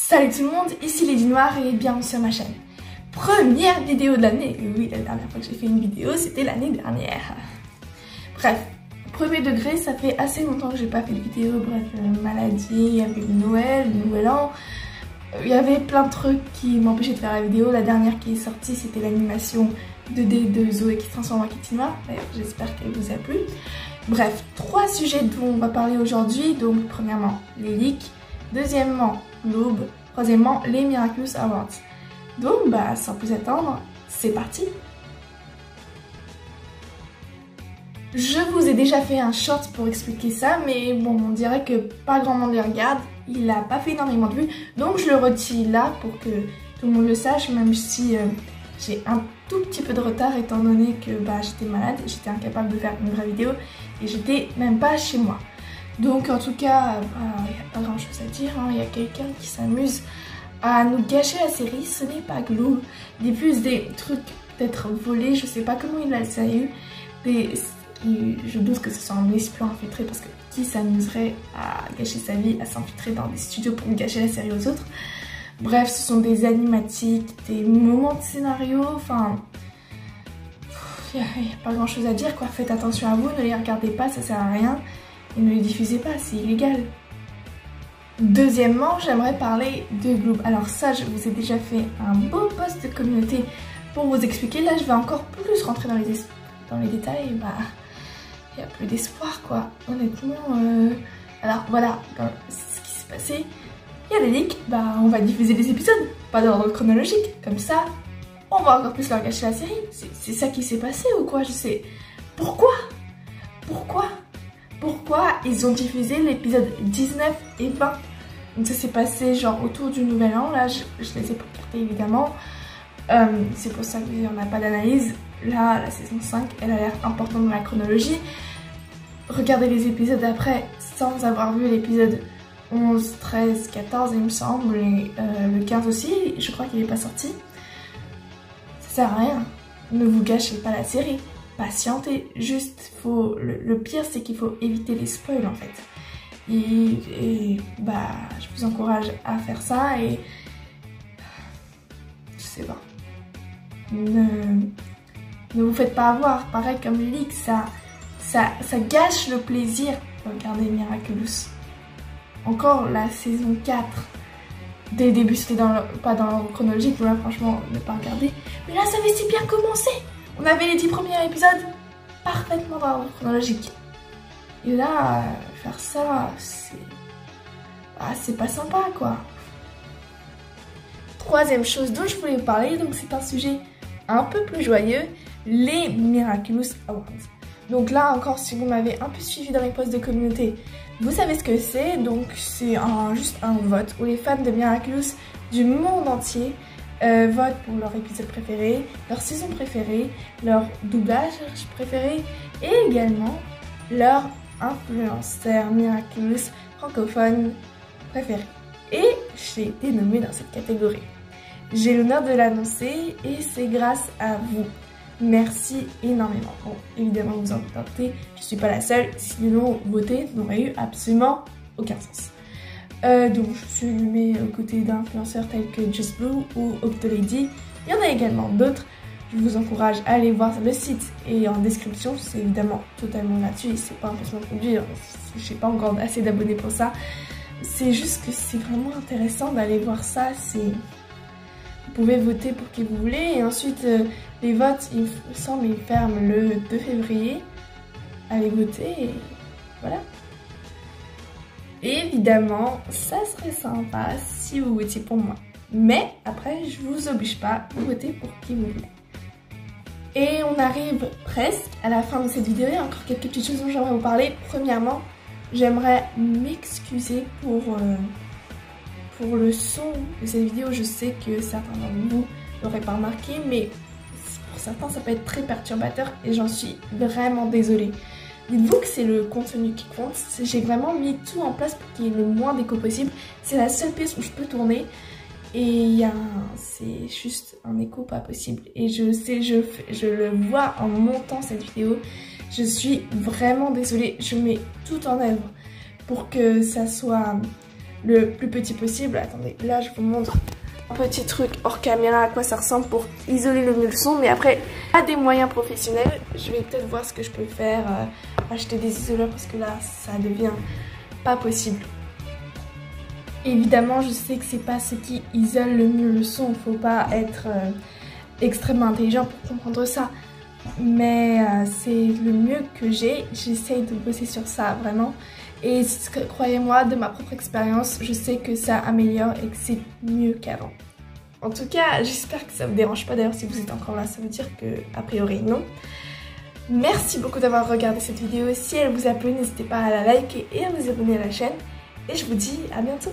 Salut tout le monde, ici Lady Noire et bienvenue sur ma chaîne. Première vidéo de l'année. Oui, la dernière fois que j'ai fait une vidéo, c'était l'année dernière. Bref, premier degré, ça fait assez longtemps que j'ai pas fait de vidéo. Bref, maladie, il y avait Noël, le Nouvel An. Il y avait plein de trucs qui m'empêchaient de faire la vidéo. La dernière qui est sortie, c'était l'animation 2D de Zoé qui se transforme en Kitty Noire. D'ailleurs, j'espère qu'elle vous a plu. Bref, 3 sujets dont on va parler aujourd'hui. Donc, premièrement, les leaks. Deuxièmement, l'aube. Troisièmement, les Miraculous Awards. Donc, sans plus attendre, c'est parti. Je vous ai déjà fait un short pour expliquer ça, mais bon, on dirait que pas grand monde les regarde. Il n'a pas fait énormément de vues, donc je le retire là pour que tout le monde le sache, même si j'ai un tout petit peu de retard étant donné que j'étais malade, j'étais incapable de faire une vraie vidéo et j'étais même pas chez moi. Donc en tout cas, il n'y a pas grand chose à dire, il y a quelqu'un qui s'amuse à nous gâcher la série, ce n'est pas Gloob. Il diffuse des trucs peut-être volés, je sais pas comment il a ça eu, mais je doute que ce soit un espion infiltré parce que qui s'amuserait à gâcher sa vie, à s'infiltrer dans des studios pour gâcher la série aux autres. Bref, ce sont des animatiques, des moments de scénario, enfin... Il n'y a pas grand chose à dire quoi, faites attention à vous, ne les regardez pas, ça sert à rien. Et ne les diffusez pas, c'est illégal. Deuxièmement, j'aimerais parler de Gloob. Alors ça, je vous ai déjà fait un beau post de communauté pour vous expliquer. Là, je vais encore plus rentrer dans les détails. Il n'y a plus d'espoir, quoi. Honnêtement, alors voilà, ce qui s'est passé. Il y a des leaks, on va diffuser des épisodes, pas d'ordre chronologique. Comme ça, on va encore plus leur gâcher la série. C'est ça qui s'est passé ou quoi? Je sais. Pourquoi ils ont diffusé l'épisode 19 et 20? Donc ça s'est passé genre autour du Nouvel An, là je les ai pas regardés évidemment. C'est pour ça qu'il n'y en a pas d'analyse. Là, la saison 5, elle a l'air importante dans la chronologie. Regardez les épisodes après sans avoir vu l'épisode 11, 13, 14 il me semble, et le 15 aussi, je crois qu'il n'est pas sorti. Ça sert à rien, ne vous gâchez pas la série. Patienter, juste le pire c'est qu'il faut éviter les spoils en fait. Et je vous encourage à faire ça et je sais pas. Ne vous faites pas avoir, pareil comme le leak, ça gâche le plaisir de regarder Miraculous. Encore la saison 4. Dès le début c'était pas dans l'ordre chronologique, mais là franchement ne pas regarder. Mais là ça avait si bien commencé. On avait les 10 premiers épisodes parfaitement dans l'ordre chronologique. Et là, faire ça, c'est pas sympa quoi. Troisième chose dont je voulais vous parler, donc c'est un sujet un peu plus joyeux, les Miraculous Awards. Donc là encore, si vous m'avez un peu suivi dans mes posts de communauté, vous savez ce que c'est. Donc c'est juste un vote où les fans de Miraculous du monde entier votent pour leur épisode préféré, leur saison préférée, leur doublage préféré et également leur influenceur Miraculous francophone préféré. Et j'ai été nommée dans cette catégorie. J'ai l'honneur de l'annoncer et c'est grâce à vous. Merci énormément. Bon, évidemment, vous en doutez, je suis pas la seule, sinon voter n'aurait eu absolument aucun sens. Donc je suis nommée aux côtés d'influenceurs tels que Just Blue ou Octolady. Il y en a également d'autres. Je vous encourage à aller voir le site et en description, c'est évidemment totalement gratuit, c'est pas un placement de produit, je n'ai pas encore assez d'abonnés pour ça. C'est juste que c'est vraiment intéressant d'aller voir ça. Vous pouvez voter pour qui vous voulez et ensuite les votes, il me semble, ils ferment le 2 février. Allez voter et voilà. Évidemment, ça serait sympa si vous votiez pour moi. Mais après, je vous oblige pas, vous votez pour qui vous voulez. Et on arrive presque à la fin de cette vidéo. Il y a encore quelques petites choses dont j'aimerais vous parler. Premièrement, j'aimerais m'excuser pour le son de cette vidéo. Je sais que certains d'entre vous l'auraient pas remarqué, mais pour certains, ça peut être très perturbateur et j'en suis vraiment désolée. Dites-vous que c'est le contenu qui compte. J'ai vraiment mis tout en place pour qu'il y ait le moins d'écho possible. C'est la seule pièce où je peux tourner. Et c'est juste un écho pas possible. Et je sais, je le vois en montant cette vidéo. Je suis vraiment désolée. Je mets tout en œuvre pour que ça soit le plus petit possible. Attendez, là je vous montre un petit truc hors caméra à quoi ça ressemble pour isoler le mieux le son. Mais après, à des moyens professionnels, je vais peut-être voir ce que je peux faire, acheter des isoleurs parce que là ça devient pas possible. Évidemment, je sais que c'est pas ce qui isole le mieux le son, faut pas être extrêmement intelligent pour comprendre ça. Mais c'est le mieux que j'ai, j'essaye de bosser sur ça vraiment. Et croyez-moi, de ma propre expérience, je sais que ça améliore et que c'est mieux qu'avant. En tout cas, j'espère que ça vous dérange pas. D'ailleurs, si vous êtes encore là, ça veut dire que, a priori, non. Merci beaucoup d'avoir regardé cette vidéo. Si elle vous a plu, n'hésitez pas à la liker et à vous abonner à la chaîne. Et je vous dis à bientôt.